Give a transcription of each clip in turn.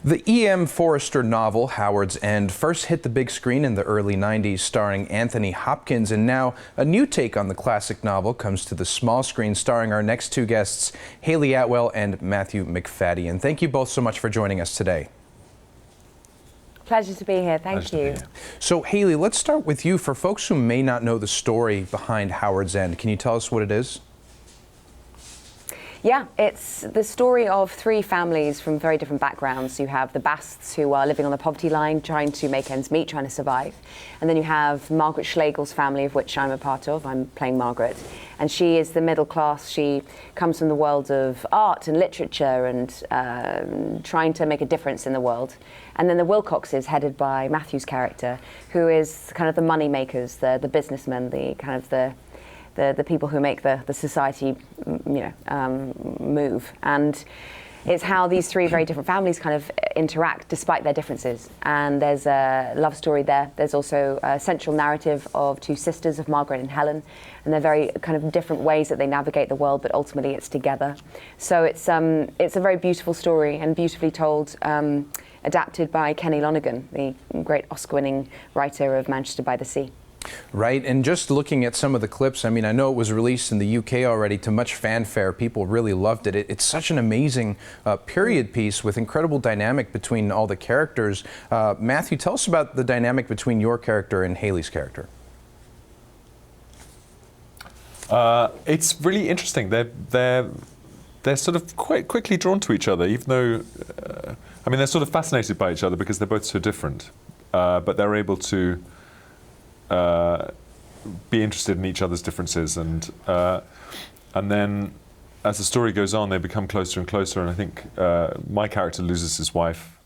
The E.M. Forrester novel, Howard's End, first hit the big screen in the early 90s, starring Anthony Hopkins, and now a new take on the classic novel comes to the small screen, starring our next two guests, Hayley Atwell and Matthew Macfadyen. Thank you both so much for joining us today. Pleasure to be here. Thank you. So, Hayley, let's start with you. For folks who may not know the story behind Howard's End, can you tell us what it is? Yeah, it's the story of three families from very different backgrounds. You have the Basts, who are living on the poverty line, trying to make ends meet, trying to survive. And then you have Margaret Schlegel's family, of which I'm a part of. I'm playing Margaret. And she is the middle class. She comes from the world of art and literature and trying to make a difference in the world. And then the Wilcoxes, headed by Matthew's character, who is kind of the money makers, the businessmen, the kind of the people who make the society, move. And it's how these three very different families kind of interact despite their differences. And there's a love story there. There's also a central narrative of two sisters, of Margaret and Helen, and they're very kind of different ways that they navigate the world, but ultimately it's together. So it's a very beautiful story and beautifully told, adapted by Kenny Lonergan, the great Oscar-winning writer of Manchester by the Sea. Right, and just looking at some of the clips, I mean, I know it was released in the UK already to much fanfare. People really loved it. It's such an amazing period piece with incredible dynamic between all the characters. Matthew, tell us about the dynamic between your character and Hayley's character. It's really interesting. They're sort of quite quickly drawn to each other, even though, I mean, they're sort of fascinated by each other because they're both so different, but they're able to be interested in each other's differences, and then as the story goes on, they become closer and closer. And I think my character loses his wife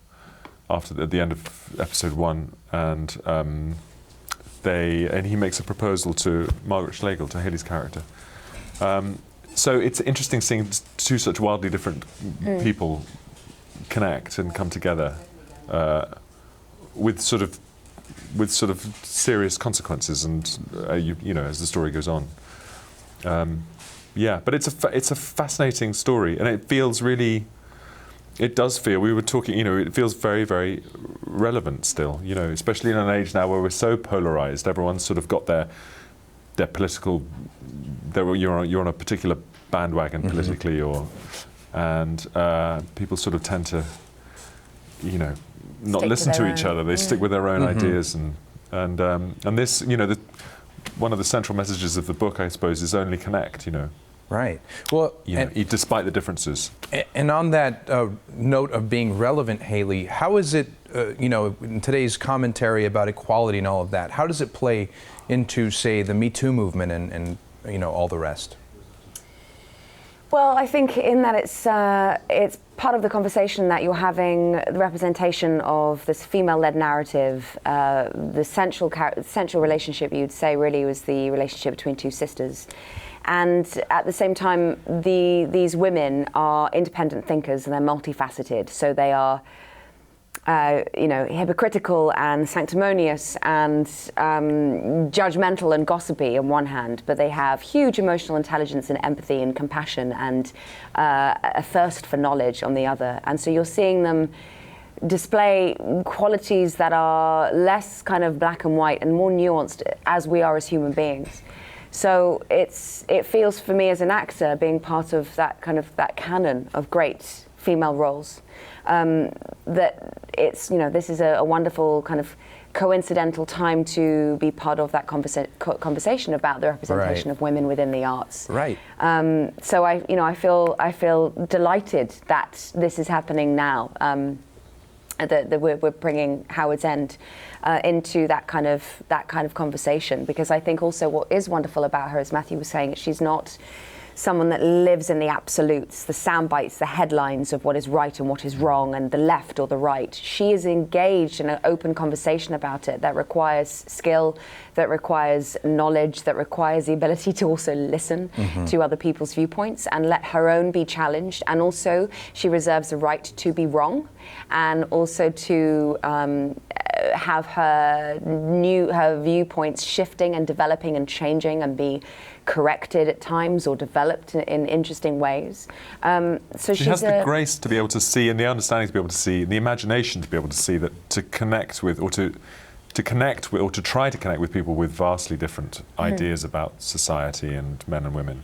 at the end of episode 1, and he makes a proposal to Margaret Schlegel, to Hayley's character. So it's interesting seeing two such wildly different people connect and come together with sort of serious consequences, and as the story goes on. But it's a fascinating story, and it feels really. It does feel. We were talking. It feels very, very relevant still. Especially in an age now where we're so polarized. Everyone's sort of got their political. You're on a particular bandwagon politically, and people sort of tend to, not listen to each other. They stick with their own ideas, and this, one of the central messages of the book, I suppose, is only connect. Right. Well, despite the differences. And on that note of being relevant, Hayley, how is it, in today's commentary about equality and all of that, how does it play into, say, the Me Too movement and all the rest? Well, I think in that it's part of the conversation that you're having, the representation of this female-led narrative. The central relationship, you'd say, really was the relationship between two sisters. And at the same time, these women are independent thinkers and they're multifaceted. So they are, hypocritical and sanctimonious and judgmental and gossipy on one hand, but they have huge emotional intelligence and empathy and compassion and a thirst for knowledge on the other. And so you're seeing them display qualities that are less kind of black and white and more nuanced as we are as human beings. So it feels for me as an actor, being part of that canon of great female roles, that it's, this is a wonderful kind of coincidental time to be part of that conversation about the representation of women within the arts. Right. So I feel delighted that this is happening now. That we're bringing Howard's End into that kind of conversation, because I think also what is wonderful about her, as Matthew was saying, she's not someone that lives in the absolutes, the sound bites, the headlines of what is right and what is wrong, and the left or the right. She is engaged in an open conversation about it that requires skill, that requires knowledge, that requires the ability to also listen to other people's viewpoints and let her own be challenged. And also she reserves the right to be wrong, and also to have her viewpoints shifting and developing and changing and be corrected at times or developed in interesting ways. So she has the grace to be able to see, and the understanding to be able to see, and the imagination to be able to see that to connect with, or to connect with, or to try to connect with people with vastly different ideas about society and men and women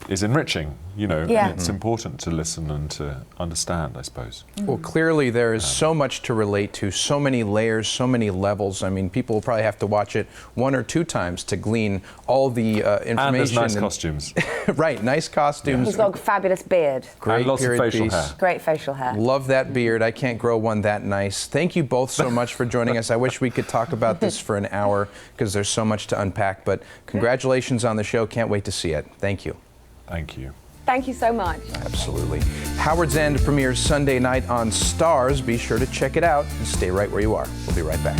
is enriching, you know, and it's important to listen and to understand, I suppose. Well, clearly there is so much to relate to, so many layers, so many levels. I mean, people will probably have to watch it 1 or 2 times to glean all the information. And there's nice costumes. Right, nice costumes. He's got a fabulous beard. Great and lots of facial piece. hair. Great facial hair. Love that beard. I can't grow one that nice. Thank you both so much for joining us. I wish we could talk about this for an hour because there's so much to unpack, but congratulations on the show. Can't wait to see it. Thank you. Thank you. Thank you so much. Absolutely. Howard's End premieres Sunday night on Starz. Be sure to check it out and stay right where you are. We'll be right back.